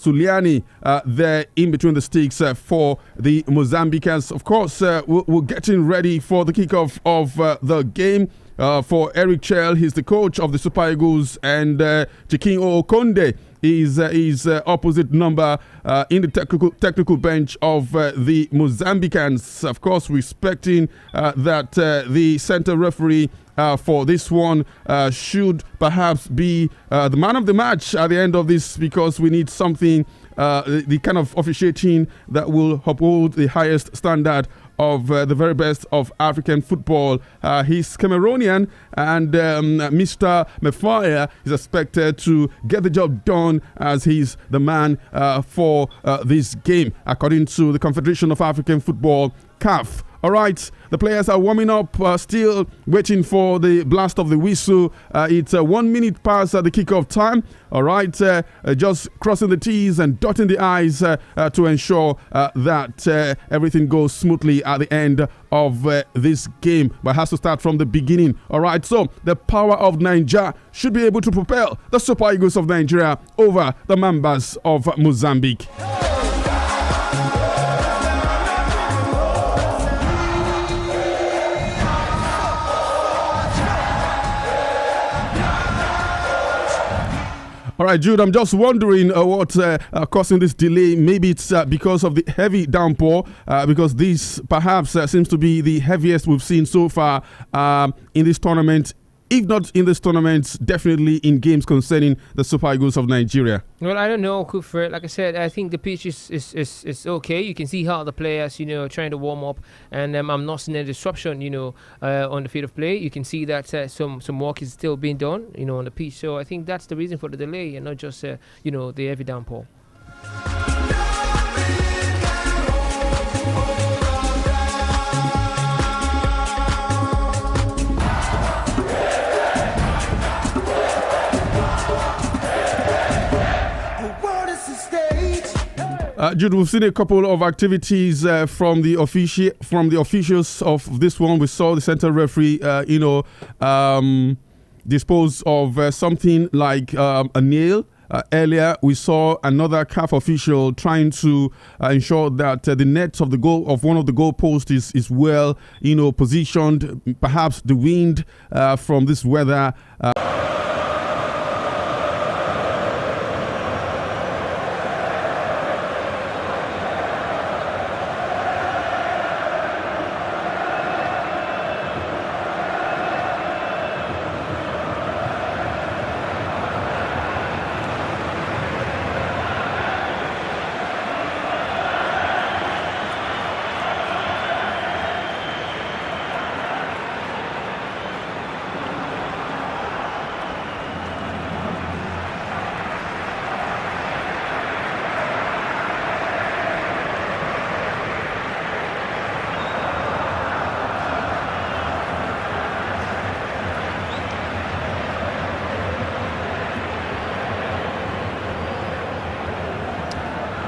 Suliani there in between the sticks for the Mozambicans. Of course, we're getting ready for the kickoff of the game. For Eric Chell, he's the coach of the Super Eagles, and Chikin Okonde is opposite number in the technical bench of the Mozambicans. Of course, respecting that the center referee for this one should perhaps be the man of the match at the end of this, because we need something, the kind of officiating that will uphold the highest standard of the very best of African football. He's Cameroonian, and Mr. Mefaya is expected to get the job done, as he's the man for this game, according to the Confederation of African Football, CAF. All right, the players are warming up, still waiting for the blast of the whistle. It's 1 minute past the kickoff time. All right, just crossing the T's and dotting the I's to ensure that everything goes smoothly at the end of this game. But it has to start from the beginning. All right, so the power of Nigeria should be able to propel the Super Eagles of Nigeria over the Mambas of Mozambique. All right, Jude, I'm just wondering what's causing this delay. Maybe it's because of the heavy downpour, because this perhaps seems to be the heaviest we've seen so far in this tournament. If not in this tournament, definitely in games concerning the Super Eagles of Nigeria. Well, I don't know, Kufred. Like I said, I think the pitch is okay. You can see how the players, trying to warm up, and I'm not seeing a disruption, on the field of play. You can see that some work is still being done, on the pitch. So I think that's the reason for the delay, and not just, the heavy downpour. Jude, we've seen a couple of activities from the officials of this one. We saw the center referee, dispose of something like a nail. Earlier, we saw another CAF official trying to ensure that the net of the goal of one of the goalposts is well, positioned. Perhaps the wind from this weather.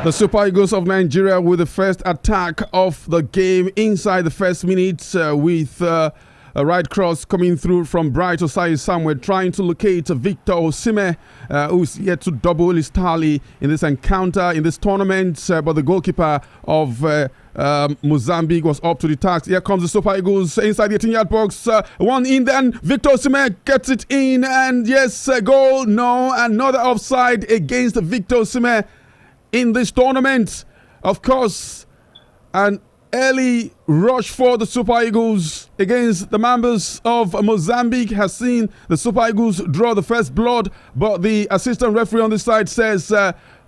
The Super Eagles of Nigeria with the first attack of the game inside the first minute with a right cross coming through from Bright Osai Samuel, trying to locate Victor Osimhen, who's yet to double his tally in this encounter, in this tournament. But the goalkeeper of Mozambique was up to the task. Here comes the Super Eagles inside the 18-yard box. One in, then Victor Osimhen gets it in, and yes, a goal. No, another offside against Victor Osimhen in this tournament. Of course, an early rush for the Super Eagles against the Mambas of Mozambique has seen the Super Eagles draw the first blood, but the assistant referee on this side says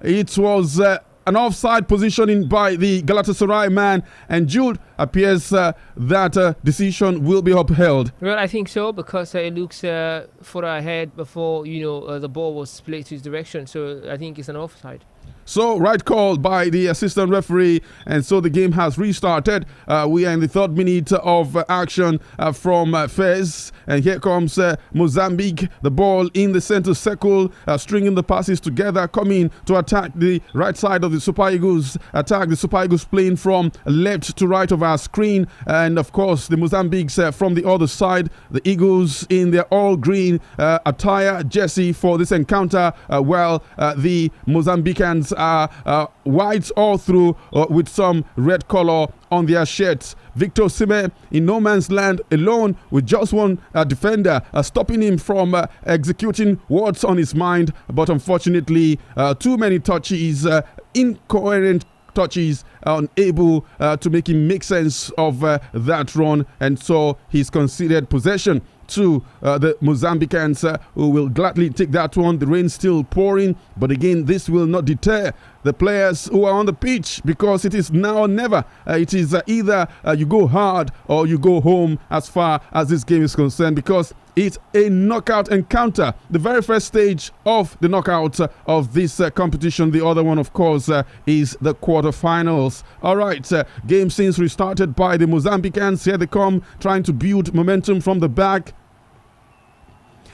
it was an offside positioning by the Galatasaray man, and Jude appears that decision will be upheld. Well, I think so, because it looks further ahead before the ball was played to his direction, so I think it's an offside. So, right call by the assistant referee, and so the game has restarted. We are in the third minute of action from Fez, and here comes Mozambique. The ball in the center circle, stringing the passes together, coming to attack the right side of the Super Eagles. Attack the Super Eagles playing from left to right of our screen, and of course the Mozambiques from the other side. The Eagles in their all green attire jersey for this encounter, while the Mozambicans are white all through with some red color on their shirts. Victor Osimhen in no man's land alone with just one defender stopping him from executing what's on his mind. But unfortunately, too many touches, incoherent touches, unable to make him make sense of that run. And so he's conceded possession to the Mozambicans, who will gladly take that one. The rain still pouring, but again, this will not deter the players who are on the pitch, because it is now or never. It is either you go hard or you go home as far as this game is concerned, because it's a knockout encounter. The very first stage of the knockout of this competition. The other one, of course, is the quarterfinals. All right, game since restarted by the Mozambicans. Here they come, trying to build momentum from the back.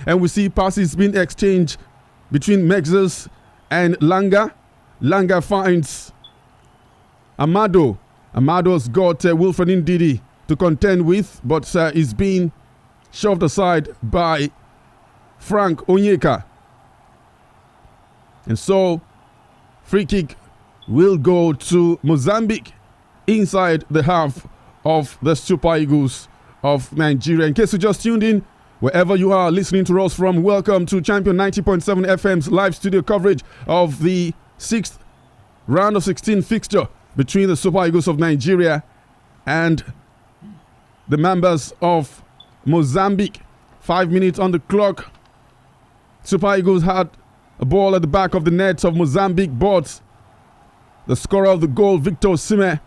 And we see passes being exchanged between Mexes and Langa. Langa finds Amado. Amado's got Wilfred Ndidi to contend with, but is being shoved aside by Frank Onyeka. And so, free kick will go to Mozambique inside the half of the Super Eagles of Nigeria. In case you just tuned in, wherever you are listening to us from, welcome to Champion 90.7 FM's live studio coverage of the 6th round of 16 fixture between the Super Eagles of Nigeria and the members of Mozambique. 5 minutes on the clock. Super Eagles had a ball at the back of the net of Mozambique, but the scorer of the goal, Victor Osimhen,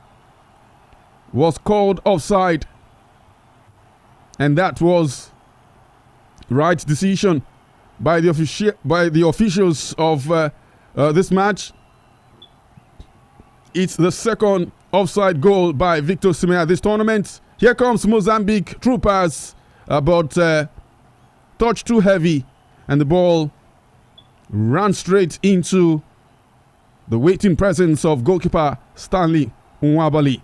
was called offside. And that was the right decision by the officials of this match. It's the second offside goal by Victor Osimhen at this tournament. Here comes Mozambique troopers, but touch too heavy, and the ball ran straight into the waiting presence of goalkeeper Stanley Nwabali.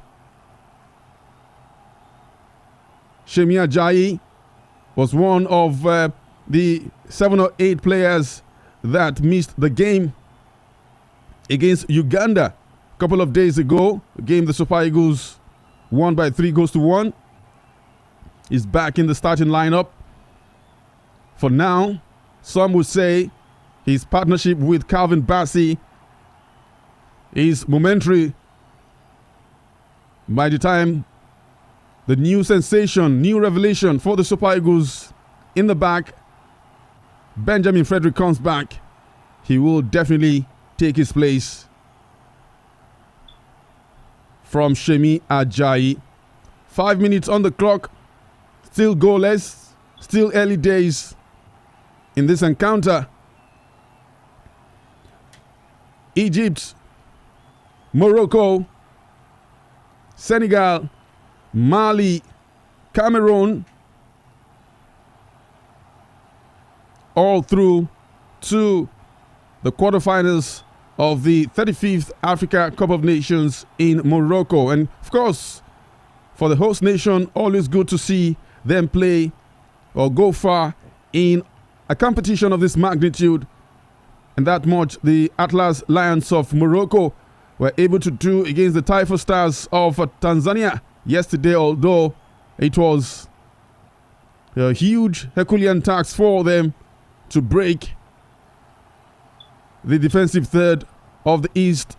Shemi Ajayi was one of the 7 or 8 players that missed the game against Uganda a couple of days ago. A game the Super Eagles won by 3-1. Is back in the starting lineup. For now, some would say his partnership with Calvin Bassey is momentary. By the time the new sensation, new revelation for the Super Eagles in the back, Benjamin Frederick, comes back, he will definitely take his place from Shemi Ajayi. 5 minutes on the clock. Still goalless, still early days in this encounter. Egypt, Morocco, Senegal, Mali, Cameroon, all through to the quarterfinals of the 35th Africa Cup of Nations in Morocco. And of course, for the host nation, always good to see them play or go far in a competition of this magnitude. And that much the Atlas Lions of Morocco were able to do against the Taifa Stars of Tanzania yesterday, although it was a huge Herculean task for them to break the defensive third of the East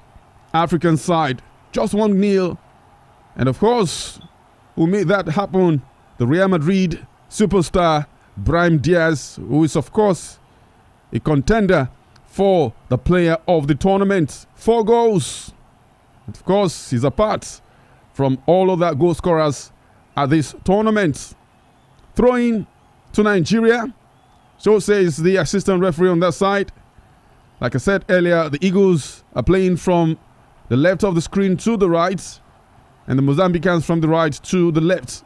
African side. Just 1-0. And of course, who made that happen? The Real Madrid superstar Brahim Diaz, who is of course a contender for the player of the tournament. 4 goals. Of course, he's apart from all other goal scorers at this tournament. Throwing to Nigeria. So says the assistant referee on that side. Like I said earlier, the Eagles are playing from the left of the screen to the right, and the Mozambicans from the right to the left.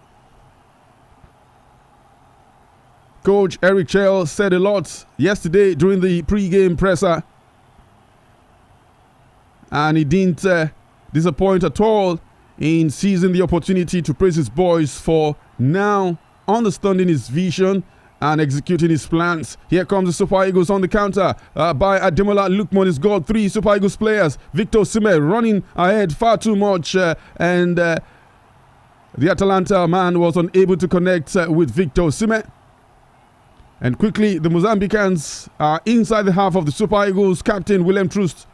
Coach Eric Chell said a lot yesterday during the pre-game presser, and he didn't disappoint at all in seizing the opportunity to praise his boys for now understanding his vision and executing his plans. Here comes the Super Eagles on the counter by Ademola Lookman. He's got 3 Super Eagles players. Victor Osimhen running ahead far too much, and the Atalanta man was unable to connect with Victor Osimhen. And quickly, the Mozambicans are inside the half of the Super Eagles. Captain William Troost,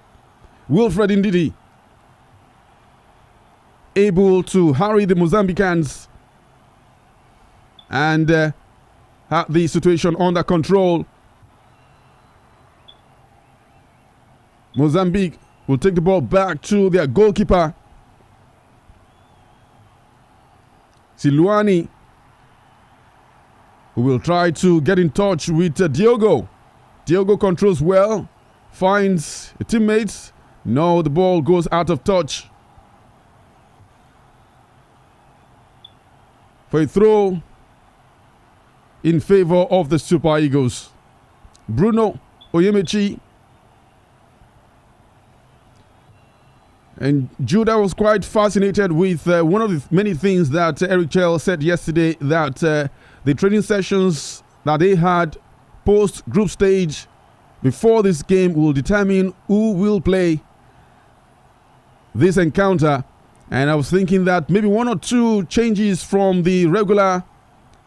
Wilfred Ndidi, able to harry the Mozambicans and have the situation under control. Mozambique will take the ball back to their goalkeeper, Siluani, who will try to get in touch with Diogo. Diogo controls well, finds a teammate. No, the ball goes out of touch. For a throw in favor of the Super Eagles. Bruno Oyemichi. And Judah was quite fascinated with one of the many things that Eric Chell said yesterday, that the training sessions that they had post group stage before this game will determine who will play this encounter. And I was thinking that maybe 1 or 2 changes from the regular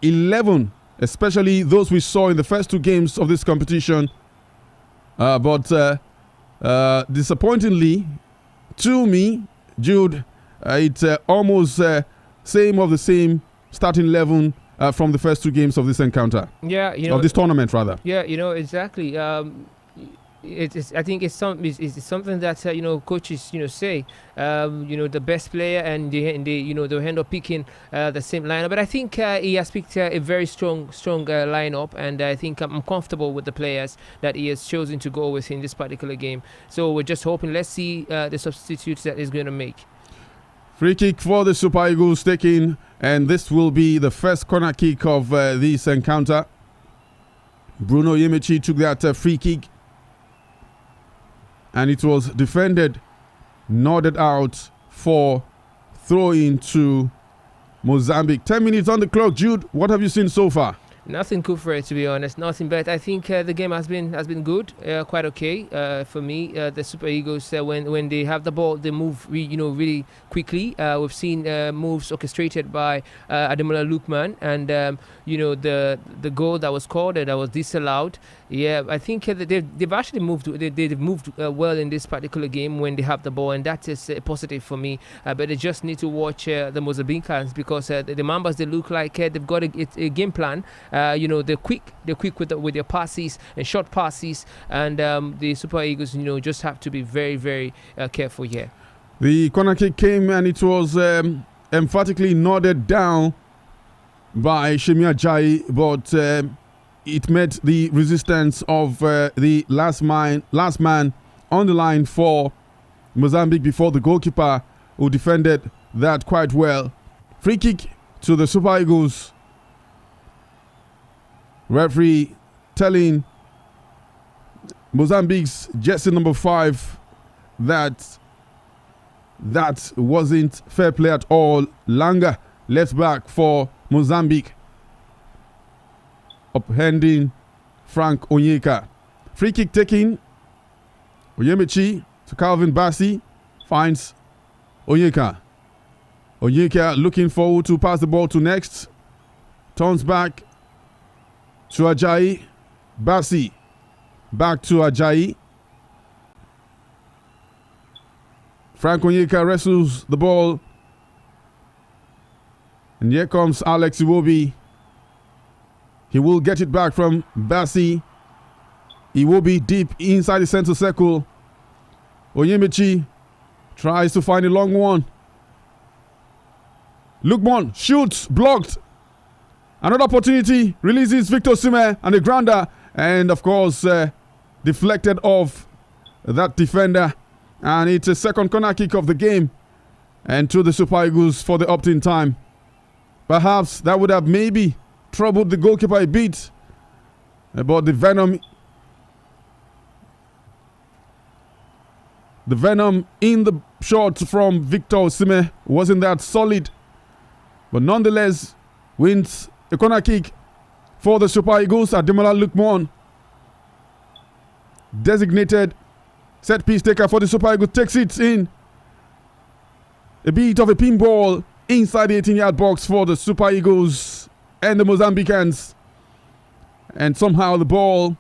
11, especially those we saw in the first 2 games of this competition. But disappointingly, to me, Jude, it's almost same of the same starting 11 from the first 2 games of this encounter. Yeah, you know, of this tournament rather. Yeah, you know, exactly. I think it's something that you know, coaches say you know, the best player, and they you know, they'll end up picking the same lineup. But I think he has picked a very strong lineup, and I think I'm comfortable with the players that he has chosen to go with in this particular game. So we're just hoping. Let's see the substitutes that he's going to make. Free kick for the Super Eagles taken, and this will be the first corner kick of this encounter. Bruno Oyemichi took that free kick, and it was defended, nodded out for throw-in to Mozambique. 10 minutes on the clock. Jude, what have you seen so far? Nothing good for it, to be honest. Nothing bad. I think the game has been good, quite okay for me. The Super Eagles, when they have the ball, they move really quickly. We've seen moves orchestrated by Ademola Lookman, and you know, the goal that was scored, that was disallowed. Yeah, I think they've actually moved. They've moved well in this particular game when they have the ball, and that is positive for me. But they just need to watch the Mozambicans, because the Mambas, they look like they've got a game plan. You know, they're quick with their passes and short passes, and the Super Eagles, you know, just have to be very, very careful here. The corner kick came, and it was emphatically nodded down by Shemi Ajayi, but it met the resistance of the last man on the line for Mozambique before the goalkeeper, who defended that quite well. Free kick to the Super Eagles. Referee telling Mozambique's jersey number 5 that wasn't fair play at all. Langa, left back for Mozambique, upending Frank Onyeka. Free kick taken. Oyemichi to Calvin Bassey, finds Onyeka. Onyeka looking forward to pass the ball to next. Turns back to Ajayi. Bassey back to Ajayi. Frank Onyeka wrestles the ball, and here comes Alex Iwobi. He will get it back from Bassey. Iwobi deep inside the center circle. Oyemichi tries to find a long one. Lookman shoots, blocked. Another opportunity, releases Victor Osimhen, and a grounder, and of course deflected off that defender. And it's a second corner kick of the game, and to the Super Eagles for the opt-in time. Perhaps that would have maybe troubled the goalkeeper a bit, but the venom in the shot from Victor Osimhen wasn't that solid, but nonetheless wins a corner kick for the Super Eagles. Ademola Lukman, designated set piece taker for the Super Eagles, takes it in. A bit of a pinball inside the 18-yard box for the Super Eagles and the Mozambicans. And somehow the ball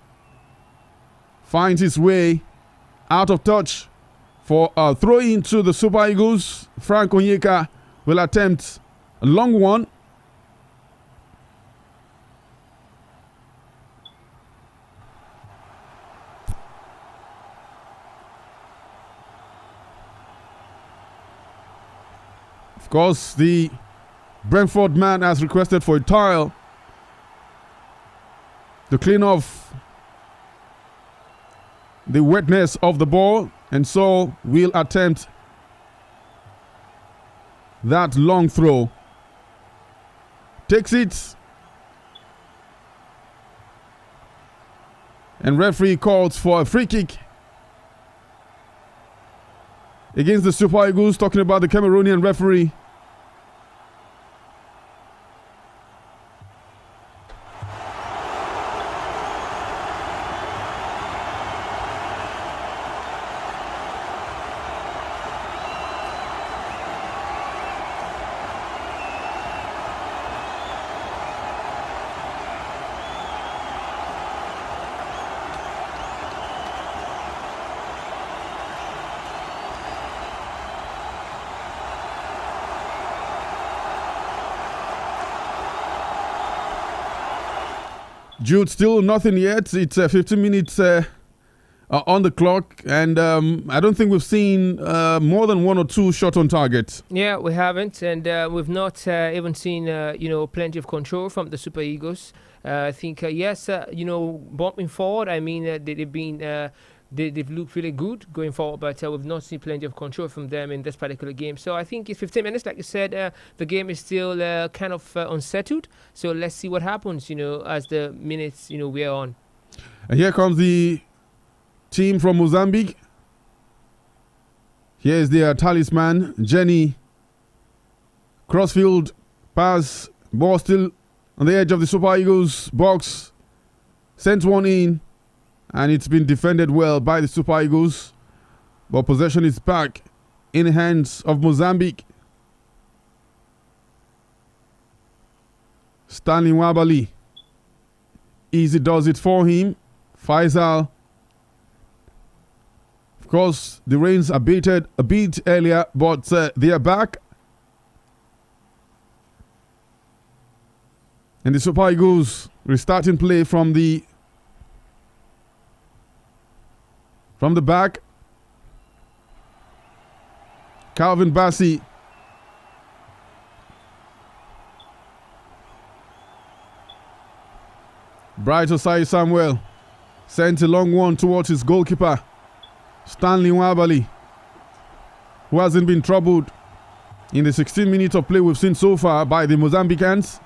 finds its way out of touch for a throw in to the Super Eagles. Frank Onyeka will attempt a long one. Of course, the Brentford man has requested for a tile to clean off the wetness of the ball, and so we'll attempt that long throw. Takes it, and referee calls for a free kick against the Super Eagles, talking about the Cameroonian referee. Jude, still nothing yet. It's 15 minutes on the clock, and I don't think we've seen more than one or two shots on target. Yeah, we haven't, and we've not even seen plenty of control from the Super Eagles. I think bumping forward. I mean, they've been. They've looked really good going forward, but we've not seen plenty of control from them in this particular game. So I think it's 15 minutes, like you said, the game is still kind of unsettled. So let's see what happens, as the minutes, we're on. And here comes the team from Mozambique. Here's their talisman, Jenny. Crossfield pass, ball still on the edge of the Super Eagles box. Sends one in. And it's been defended well by the Super Eagles. But possession is back in the hands of Mozambique. Stanley Wabali. Easy does it for him. Faisal. Of course, the rains abated a bit earlier, but they are back. And the Super Eagles restarting play from the back. Calvin Bassey. Bright Osai Samuel sent a long one towards his goalkeeper, Stanley Wabali, who hasn't been troubled in the 16 minutes of play we've seen so far by the Mozambicans.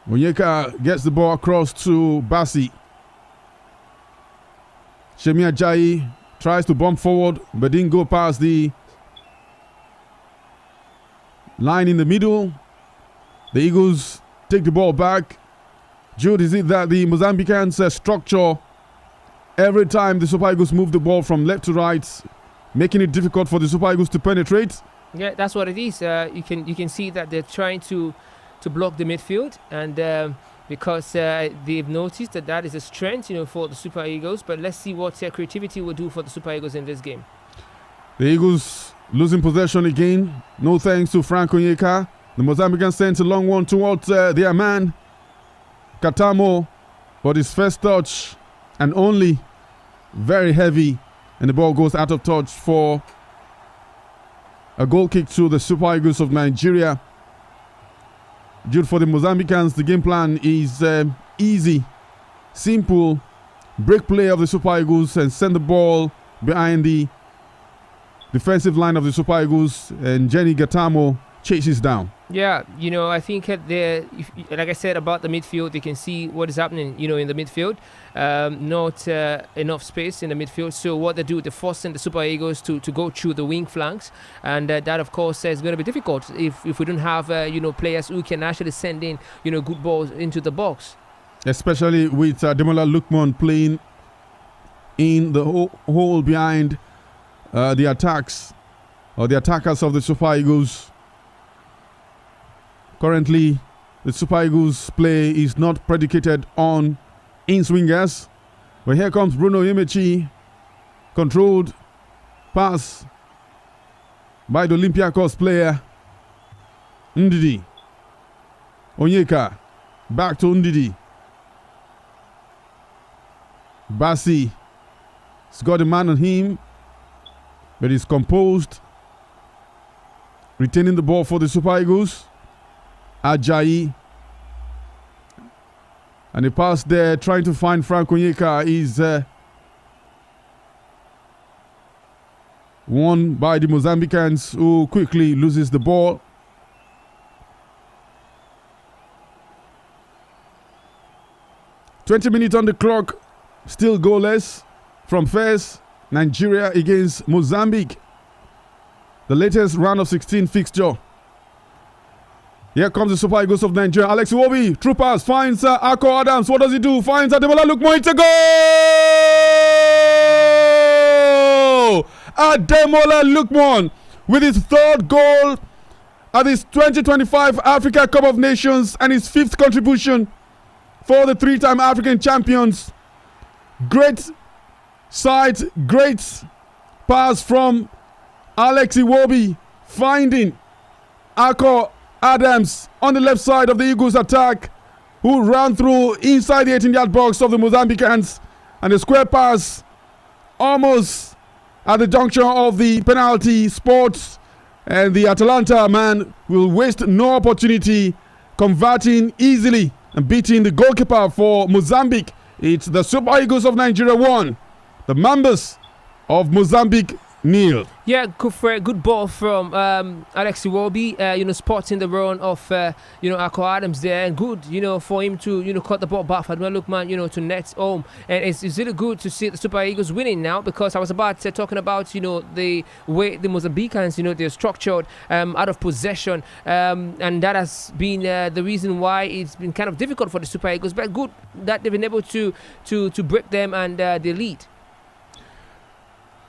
Onyeka gets the ball across to Bassi. Shemi Ajayi tries to bump forward, but didn't go past the line in the middle. The Eagles take the ball back. Jude, is it that the Mozambicans structure every time the Super Eagles move the ball from left to right, making it difficult for the Super Eagles to penetrate? Yeah, that's what it is. You can see that they're trying to block the midfield, and because they've noticed that is a strength, for the Super Eagles. But let's see what creativity will do for the Super Eagles in this game. The Eagles losing possession again. No thanks to Frank Onyeka. The Mozambicans sent a long one towards their man, Katamo, but his first touch and only very heavy, and the ball goes out of touch for a goal kick to the Super Eagles of Nigeria. Jude, for the Mozambicans, the game plan is easy, simple. Break play of the Super Eagles and send the ball behind the defensive line of the Super Eagles, and Jenny Gatamo chases down. Yeah, I think like I said about the midfield, you can see what is happening, in the midfield. Not enough space in the midfield. So what they do, they're forcing the Super Eagles to go through the wing flanks. And that, of course, is going to be difficult if we don't have, players who can actually send in, good balls into the box. Especially with Ademola Lookman playing in the hole behind the attacks or the attackers of the Super Eagles. Currently, the Super Eagles play is not predicated on in-swingers. But here comes Bruno Imechi. Controlled pass by the Olympiacos player. Ndidi. Onyeka. Back to Ndidi. Bassi. He's got a man on him. But he's composed. Retaining the ball for the Super Eagles. Ajayi. And the pass there, trying to find Frank Onyeka, is won by the Mozambicans, who quickly loses the ball. "20 minutes on the clock, still goalless from first Nigeria against Mozambique. The latest round of 16 fixture. Here comes the Super Eagles of Nigeria. Alex Iwobi, true pass, finds Ako Adams. What does he do? Finds Ademola Lookman. It's a goal! Ademola Lookman with his third goal at this 2025 Africa Cup of Nations and his fifth contribution for the three-time African champions. Great sight, great pass from Alex Iwobi, finding Ako Adams on the left side of the Eagles attack, who ran through inside the 18-yard box of the Mozambicans, and the square pass almost at the juncture of the penalty spot, and the Atalanta man will waste no opportunity, converting easily and beating the goalkeeper for Mozambique. It's the Super Eagles of Nigeria 1, the Mambas of Mozambique 0. Yeah, good ball from Alex Iwobi, spotting the run of, Ako Adams there. And good, for him to, cut the ball back for Ademola Lookman, to net home. And it's really good to see the Super Eagles winning now, because I was about talking about, the way the Mozambicans, they're structured out of possession. And that has been the reason why it's been kind of difficult for the Super Eagles. But good that they've been able to break them and they lead.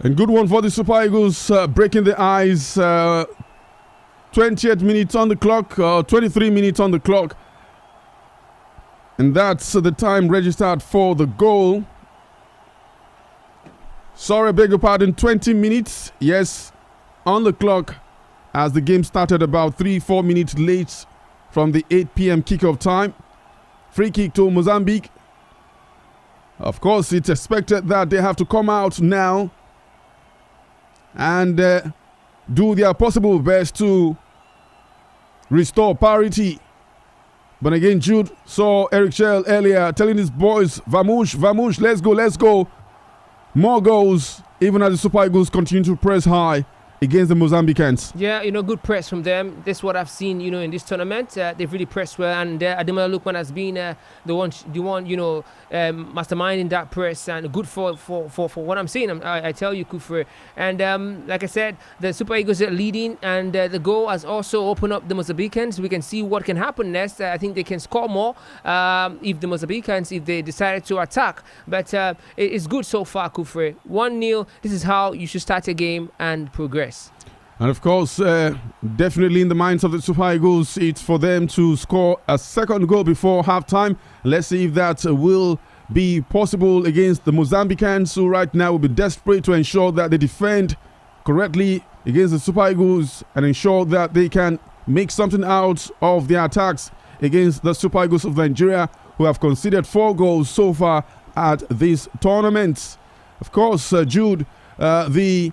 And good one for the Super Eagles, breaking the ice. 28 minutes on the clock, 23 minutes on the clock. And that's the time registered for the goal. Sorry, I beg your pardon, 20 minutes, yes, on the clock, as the game started about 3-4 minutes late from the 8 p.m. kickoff time. Free kick to Mozambique. Of course, it's expected that they have to come out now and do their possible best to restore parity. But again, Jude saw Eric Shell earlier telling his boys, Vamouche, let's go. More goals, even as the Super Eagles continue to press high against the Mozambicans. Yeah, good press from them. This is what I've seen, in this tournament. They've really pressed well, and Ademola Lookman has been the one, masterminding that press, and good for what I'm seeing. I tell you, Kufre. And like I said, the Super Eagles are leading, and the goal has also opened up the Mozambicans. We can see what can happen next. I think they can score more if the Mozambicans, if they decided to attack. But it's good so far, Kufre. 1-0. This is how you should start a game and progress. And of course, definitely in the minds of the Super Eagles, it's for them to score a second goal before halftime. Let's see if that will be possible against the Mozambicans, who right now will be desperate to ensure that they defend correctly against the Super Eagles and ensure that they can make something out of their attacks against the Super Eagles of Nigeria, who have conceded 4 goals so far at this tournament. Of course, Jude, the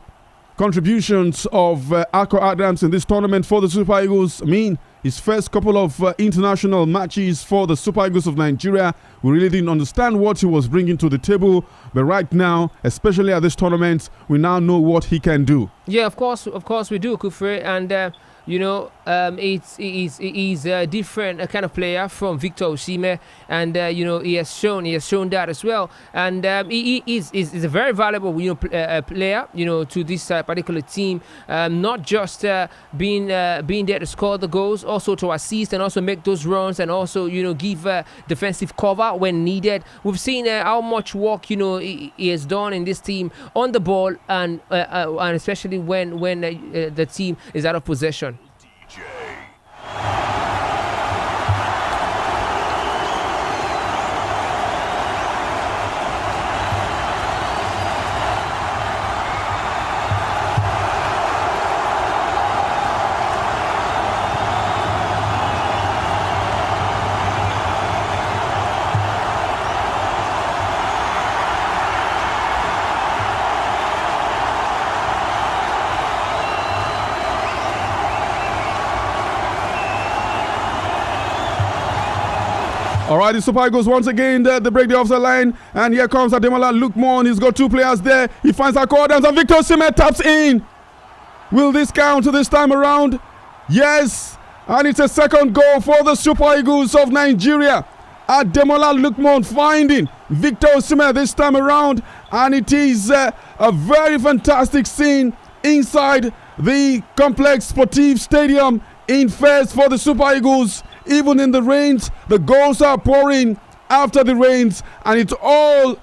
contributions of Ako Adams in this tournament for the Super Eagles mean his first couple of international matches for the Super Eagles of Nigeria. We really didn't understand what he was bringing to the table, but right now, especially at this tournament, we now know what he can do. Yeah, of course we do, Kufre. And he's a different kind of player from Victor Osimhen, and he has shown that as well. And he is a very valuable player to this particular team. Not just being there to score the goals, also to assist and also make those runs, and also give defensive cover when needed. We've seen how much work he has done in this team on the ball, and especially when the team is out of possession. All right, the Super Eagles once again, they break the offside line, and here comes Ademola Lookman. He's got two players there. He finds Ako Adams, and Victor Osimhen taps in. Will this count this time around? Yes, and it's a second goal for the Super Eagles of Nigeria. Ademola Lookman finding Victor Osimhen this time around, and it is a very fantastic scene inside the Complex Sportive Stadium in Fez for the Super Eagles. Even in the rains, the goals are pouring after the rains, and it's all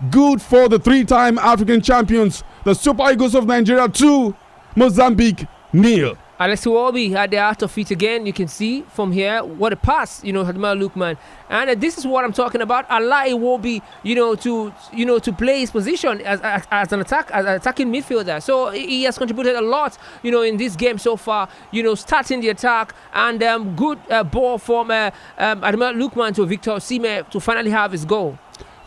good for the three-time African champions, the Super Eagles of Nigeria 2, Mozambique 0. Alex Iwobi had the art of it again. You can see from here what a pass, Ademola Lookman, and this is what I'm talking about. Allow Iwobi, to play his position as an attacking midfielder. So he has contributed a lot, in this game so far. Starting the attack, and good ball from Ademola Lookman to Victor Osimhen to finally have his goal.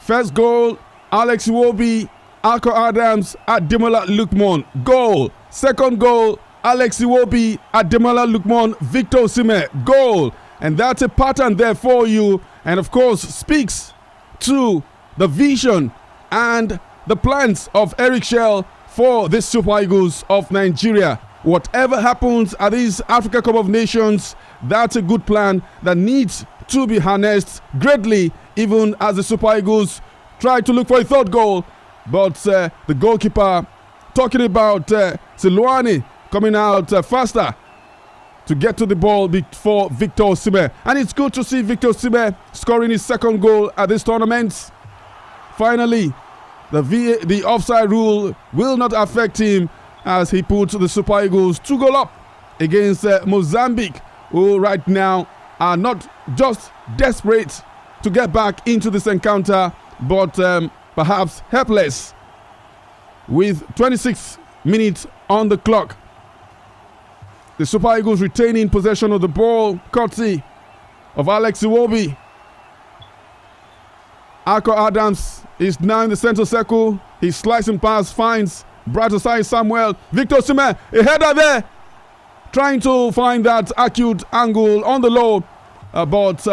First goal, Alex Iwobi, Ako Adams, Ademola Lookman. Goal. Second goal, Alex Iwobi, Ademola Lookman, Victor Osimhen, goal. And that's a pattern there for you, and of course speaks to the vision and the plans of Eric Shell for the Super Eagles of Nigeria. Whatever happens at this Africa Cup of Nations, that's a good plan that needs to be harnessed greatly, even as the Super Eagles try to look for a third goal. But the goalkeeper, talking about Silwani, coming out faster to get to the ball before Victor Osimhen. And it's good to see Victor Osimhen scoring his second goal at this tournament. Finally, the offside rule will not affect him as he puts the Super Eagles 2-goal up against Mozambique, who right now are not just desperate to get back into this encounter, but perhaps helpless. With 26 minutes on the clock, the Super Eagles retaining possession of the ball, courtesy of Alex Iwobi. Ako Adams is now in the center circle. His slicing pass finds Bratosai Samuel. Victor Osimhen, a header there, trying to find that acute angle on the low, but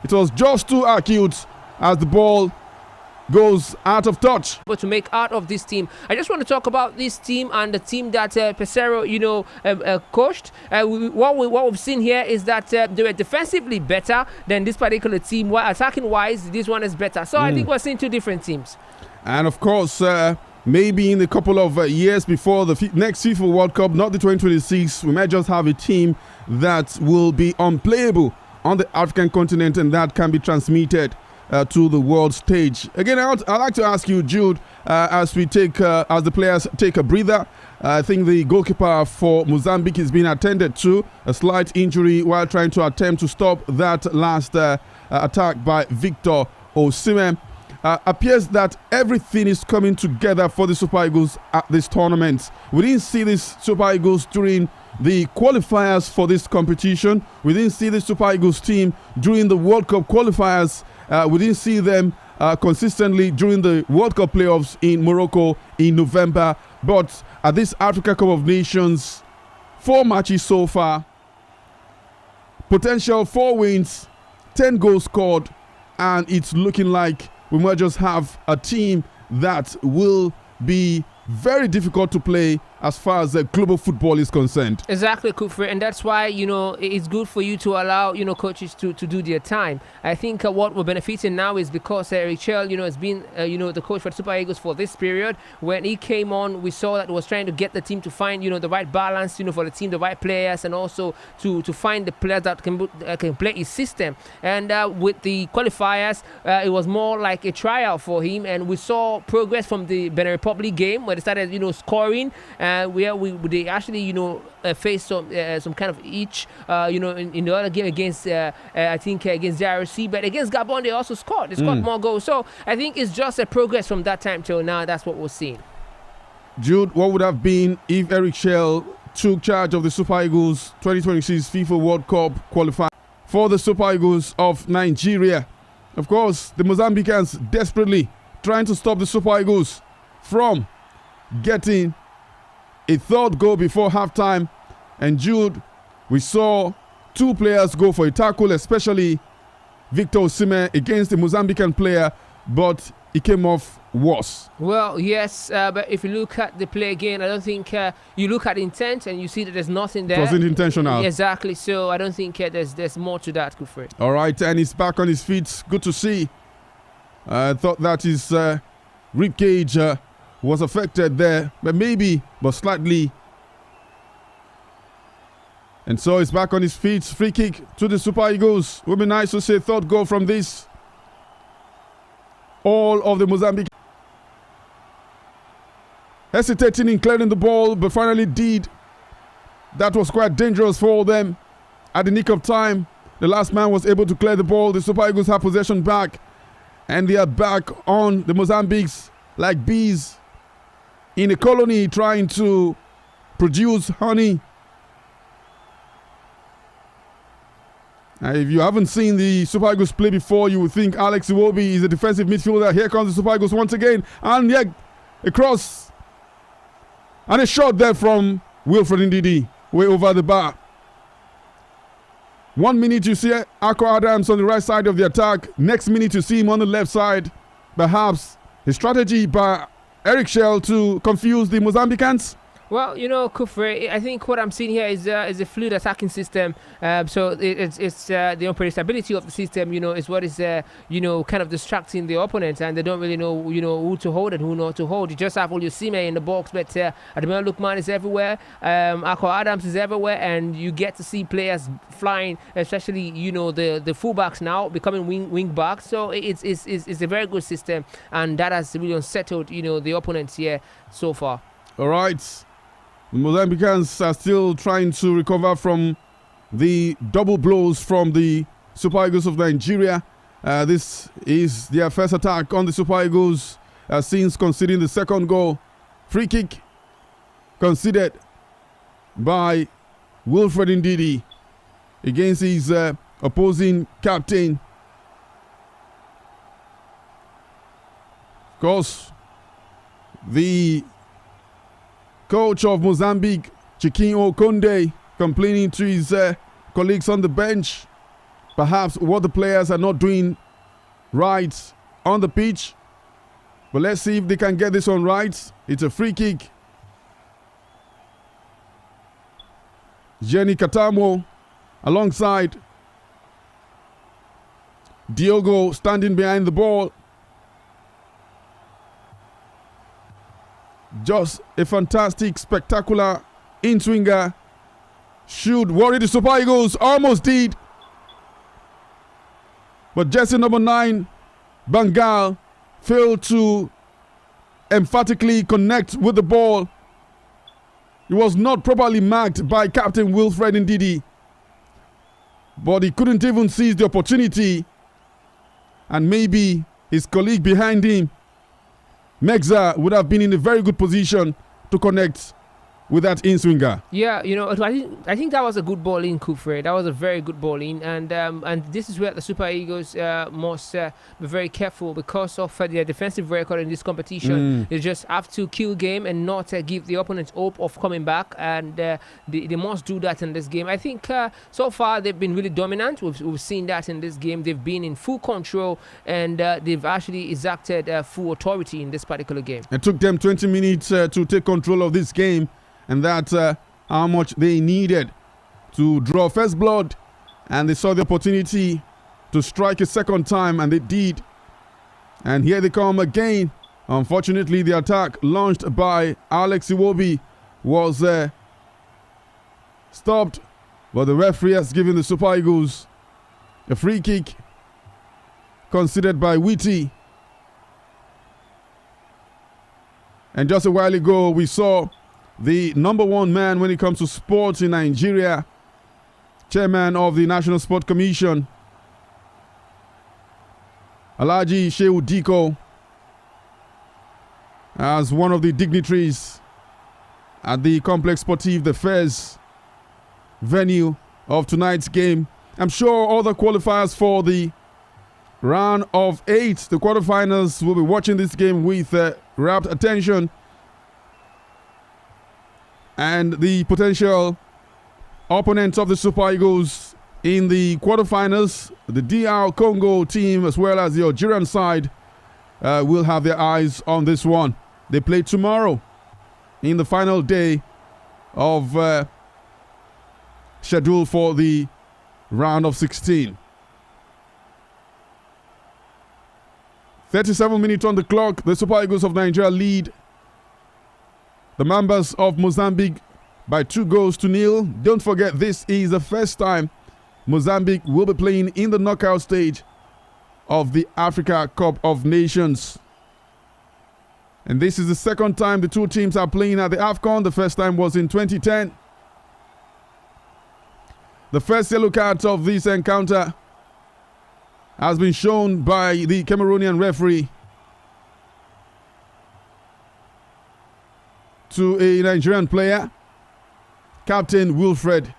it was just too acute as the ball goes out of touch. But to make out of this team, I just want to talk about this team and the team that Pesero, coached. What we've seen here is that they were defensively better than this particular team. While attacking wise, this one is better. So I think we're seeing two different teams. And of course, maybe in a couple of years before the next FIFA World Cup, not the 2026, we might just have a team that will be unplayable on the African continent, and that can be transmitted to the world stage. Again, I'd like to ask you, Jude, as the players take a breather. I think the goalkeeper for Mozambique is being attended to a slight injury while trying to attempt to stop that last attack by Victor Osimhen. Appears that everything is coming together for the Super Eagles at this tournament. We didn't see this Super Eagles during the qualifiers for this competition. We didn't see the Super Eagles team during the World Cup qualifiers. We didn't see them consistently during the World Cup playoffs in Morocco in November. But at this Africa Cup of Nations, 4 matches so far, potential 4 wins, 10 goals scored, and it's looking like we might just have a team that will be very difficult to play as far as global football is concerned. Exactly, Kufri, and that's why it's good for you to allow coaches to do their time. I think what we're benefiting now is because Richel has been the coach for the Super Eagles for this period. When he came on, we saw that he was trying to get the team to find the right balance for the team, the right players, and also to find the players that can play his system. And with the qualifiers, it was more like a tryout for him, and we saw progress from the Benin Republic game where they started scoring. Where they actually faced some kind of itch in the other game against I think against DRC, but against Gabon they also scored. They scored more goals. So I think it's just a progress from that time till now. That's what we're seeing. Jude, what would have been if Eric Shell took charge of the Super Eagles 2026 FIFA World Cup qualifier for the Super Eagles of Nigeria? Of course, the Mozambicans desperately trying to stop the Super Eagles from getting a third goal before halftime. And Jude, we saw two players go for a tackle, especially Victor Osimhen against the Mozambican player, but it came off worse. Well, yes, but if you look at the play again, I don't think you look at intent and you see that there's nothing there. It wasn't intentional. Exactly, so I don't think there's more to that, Kufri. All right, and he's back on his feet. Good to see. I thought that his rib cage was affected there, but slightly. And so he's back on his feet. Free kick to the Super Eagles. Would be nice to see a third goal from this. All of the Mozambique hesitating in clearing the ball, but finally did. That was quite dangerous for them. At the nick of time, the last man was able to clear the ball. The Super Eagles have possession back, and they are back on the Mozambiques like bees in a colony trying to produce honey. If you haven't seen the Super Eagles play before, you would think Alex Iwobi is a defensive midfielder. Here comes the Super Eagles once again. And yet, a cross. And a shot there from Wilfred Ndidi, way over the bar. 1 minute you see Akko Adams on the right side of the attack. Next minute you see him on the left side. Perhaps a strategy by Eric Shell to confuse the Mozambicans. Well, Kufre, I think what I'm seeing here is a fluid attacking system. So it's the unpredictability of the system, is what is, kind of distracting the opponent, and they don't really know, who to hold and who not to hold. You just have Olusegun in the box, but Ademola Lookman is everywhere. Akko Adams is everywhere, and you get to see players flying, especially, the fullbacks now becoming wing backs. So it's a very good system, and that has really unsettled, the opponents here so far. All right. Mozambicans are still trying to recover from the double blows from the Super Eagles of Nigeria. This is their first attack on the Super Eagles since conceding the second goal. Free kick conceded by Wilfred Ndidi against his opposing captain. Of course, the coach of Mozambique, Chiquinho Conde, complaining to his colleagues on the bench, perhaps what the players are not doing right on the pitch. But let's see if they can get this one right. It's a free kick. Jenny Katamo alongside Diogo standing behind the ball. Just a fantastic, spectacular in-swinger. Should worry the Super Eagles. Almost did. But jersey number 9, Bangal, failed to emphatically connect with the ball. He was not properly marked by Captain Wilfred Ndidi. But he couldn't even seize the opportunity. And maybe his colleague behind him, Megza, would have been in a very good position to connect with that in-swinger. Yeah, I think that was a good ball in, Kufre. That was a very good ball in, and this is where the Super Eagles must be very careful because of their defensive record in this competition. They just have to kill game and not give the opponents hope of coming back, and they must do that in this game. I think so far they've been really dominant. We've seen that in this game. They've been in full control, and they've actually exacted full authority in this particular game. It took them 20 minutes to take control of this game. and that's how much they needed to draw first blood, and they saw the opportunity to strike a second time, and they did. And here they come again. Unfortunately, the attack launched by Alex Iwobi was stopped, but the referee has given the Super Eagles a free kick considered by Witty. And just a while ago, we saw the number one man when it comes to sports in Nigeria, chairman of the National Sport Commission, Alhaji Shehu Diko, as one of the dignitaries at the Complex Sportif de Fez venue of tonight's game. I'm sure all the qualifiers for the round of 8, the quarterfinals, will be watching this game with rapt attention. And the potential opponents of the Super Eagles in the quarterfinals, the DR Congo team as well as the Algerian side, will have their eyes on this one. They play tomorrow in the final day of schedule for the round of 16. 37 minutes on the clock. The Super Eagles of Nigeria lead the Mambas of Mozambique by 2-0. Don't forget, this is the first time Mozambique will be playing in the knockout stage of the Africa Cup of Nations. And this is the second time the two teams are playing at the AFCON. The first time was in 2010. The first yellow card of this encounter has been shown by the Cameroonian referee to a Nigerian player, Captain Wilfred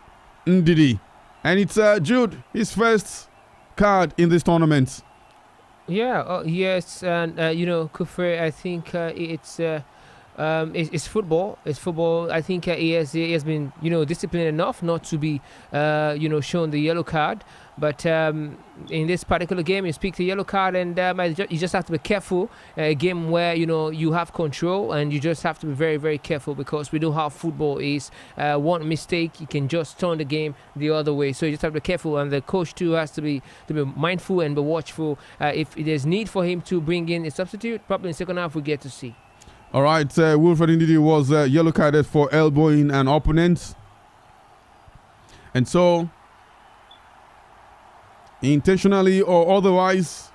Ndidi. And it's Jude, his first card in this tournament. Yeah, yes, and Kufre, I think it's football. It's football. I think he has been disciplined enough not to be shown the yellow card. But in this particular game, you speak the yellow card, and you just have to be careful. A game where you have control, and you just have to be very, very careful, because we know how football is. One mistake, you can just turn the game the other way. So you just have to be careful, and the coach too has to be mindful and be watchful. If there's need for him to bring in a substitute, probably in the second half we get to see. All right, Wilfred Ndidi was yellow carded for elbowing an opponent, and so, intentionally or otherwise,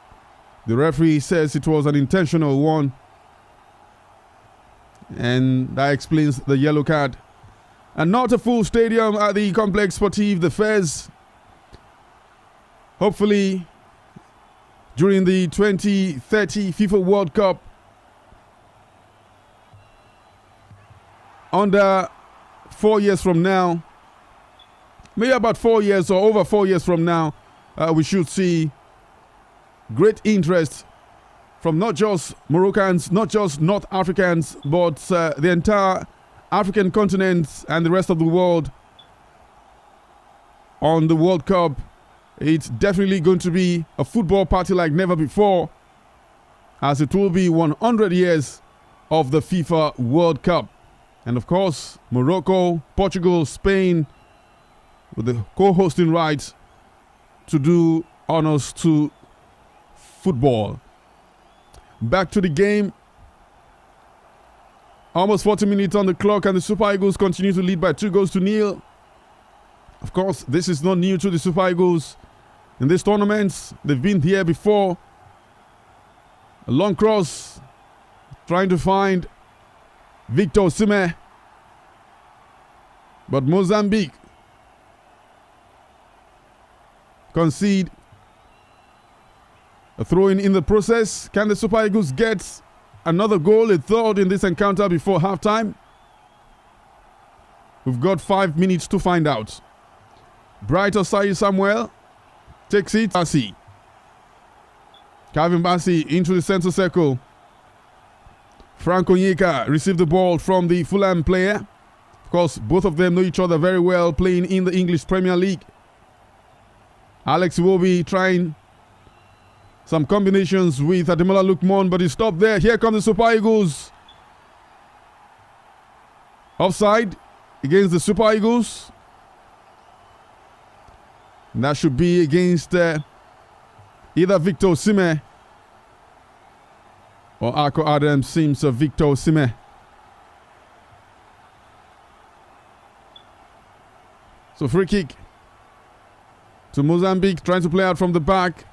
the referee says it was an intentional one, and that explains the yellow card. And not a full stadium at the Complex Sportif de Fez. Hopefully, during the 2030 FIFA World Cup, under 4 years from now, maybe about 4 years or over 4 years from now, we should see great interest from not just Moroccans, not just North Africans, but the entire African continent and the rest of the world on the World Cup. It's definitely going to be a football party like never before, as it will be 100 years of the FIFA World Cup. And of course, Morocco, Portugal, Spain, with the co-hosting rights to do honors to football. Back to the game. Almost 40 minutes on the clock, and the Super Eagles continue to lead by 2-0. Of course, this is not new to the Super Eagles. In this tournament, they've been here before. A long cross, trying to find Victor Osimhen, but Mozambique concede a throw in the process. Can the Super Eagles get another goal, a third in this encounter before halftime? We've got 5 minutes to find out. Bright Osai Samuel takes it. Bassi. Calvin Bassi into the center circle. Frank Onyeka received the ball from the Fulham player. Of course, both of them know each other very well, playing in the English Premier League. Alex Iwobi trying some combinations with Ademola Lookman, but he stopped there. Here come the Super Eagles. Offside against the Super Eagles. And that should be against either Victor Osimhen or Ako Adams. Seems Victor Osimhen. So free kick to Mozambique, trying to play out from the back.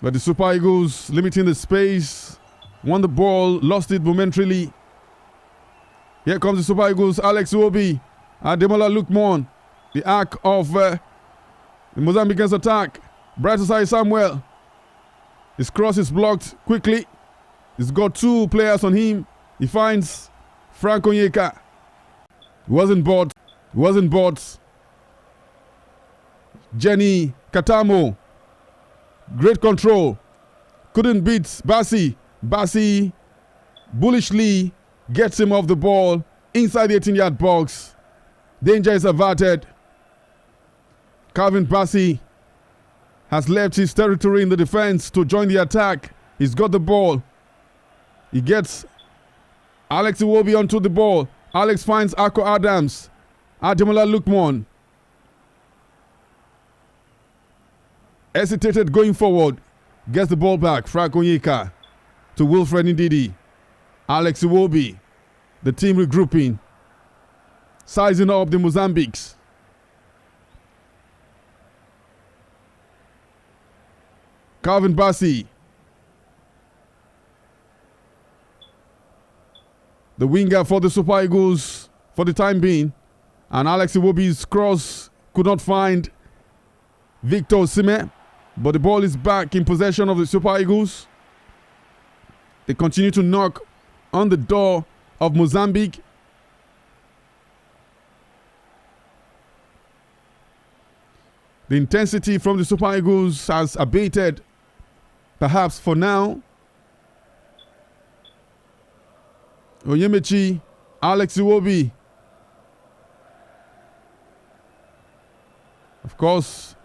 But the Super Eagles limiting the space. Won the ball, lost it momentarily. Here comes the Super Eagles, Alex Iwobi. Ademola Lookman. The arc of the Mozambican's attack. Bright Osai Samuel. His cross is blocked quickly. He's got 2 players on him. He finds Frank Onyeka. Wasn't bought. Jenny Katamo. Great control. Couldn't beat Bassi. Bassi bullishly gets him off the ball inside the 18-yard box. Danger is averted. Calvin Bassi has left his territory in the defense to join the attack. He's got the ball. He gets Alex Iwobi onto the ball. Alex finds Ako Adams. Ademola Lookman hesitated going forward. Gets the ball back. Frank Onyeka to Wilfred Ndidi. Alex Iwobi. The team regrouping. Sizing up the Mozambiques. Calvin Bassi. The winger for the Super Eagles for the time being. And Alex Iwobi's cross could not find Victor Osimhen. But the ball is back in possession of the Super Eagles. They continue to knock on the door of Mozambique. The intensity from the Super Eagles has abated, perhaps for now. Onyemechi, Alex Iwobi. Of course,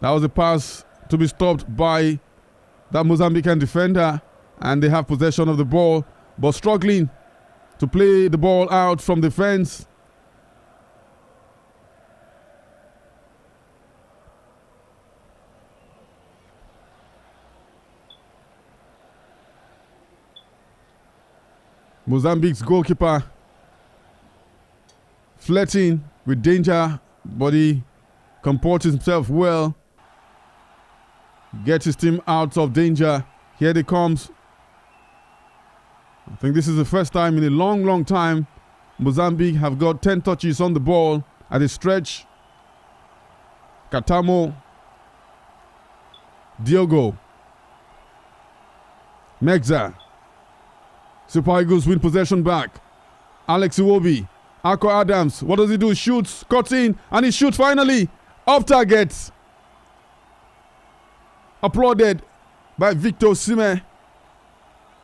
that was a pass to be stopped by that Mozambican defender, and they have possession of the ball, but struggling to play the ball out from the fence. Mozambique's goalkeeper flirting with danger, but he comports himself well. Gets his team out of danger. Here they comes. I think this is the first time in a long time Mozambique have got 10 touches on the ball at a stretch. Katamo. Diogo. Megza. Super Eagles win possession back. Alex Iwobi. Ako Adams. What does he do? Shoots. Cuts in. And he shoots finally. Off target. Applauded by Victor Osimhen.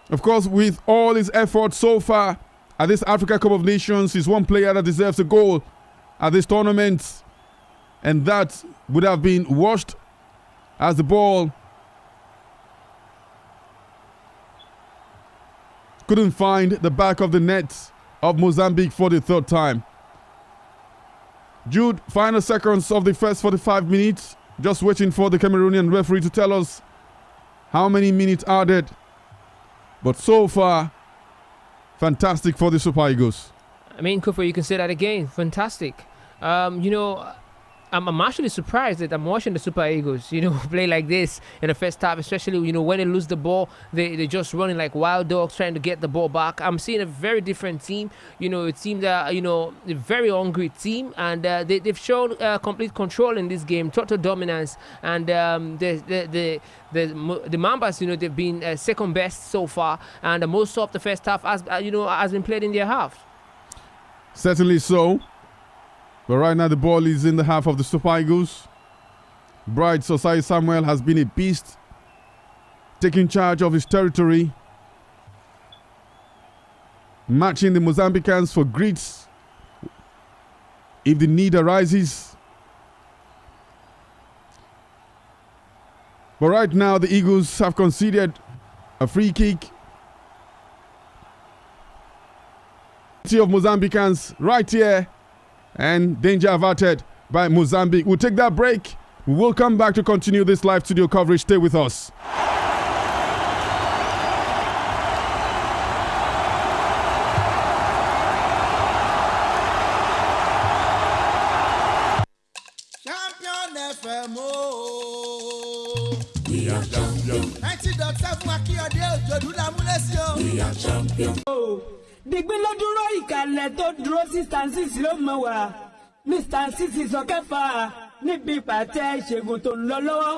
Of course, with all his efforts so far at this Africa Cup of Nations, he's one player that deserves a goal at this tournament. And that would have been washed as the ball couldn't find the back of the net of Mozambique for the 3rd time. Jude, final seconds of the first 45 minutes. Just waiting for the Cameroonian referee to tell us how many minutes added. But so far, fantastic for the Super Eagles. I mean, Kufa, you can say that again. Fantastic. I'm actually surprised that I'm watching the Super Eagles, play like this in the first half, especially, when they lose the ball, they're just running like wild dogs trying to get the ball back. I'm seeing a very different team. It seems that, a very hungry team, and they've shown complete control in this game, total dominance, and the Mambas, they've been second best so far, and most of the first half has been played in their half. Certainly so. But right now the ball is in the half of the Super Eagles. Bright Osai Samuel has been a beast, taking charge of his territory, matching the Mozambicans for grit if the need arises. But right now the Eagles have conceded a free kick. Of Mozambicans right here, and danger averted by Mozambique. We'll take that break. We will come back to continue this live studio coverage. Stay with us. Champion FM, we are champion. 90.7 Akiyode Ojodula Mulesio. We are champion. Dìgbín ló dúró ìkàlẹ̀ tó dúró sí stansis ló mọ̀ wá ní stansis ìsọ̀kẹfà níbi ìpàtẹ ìṣègùn tó ń lọ lọ́wọ́.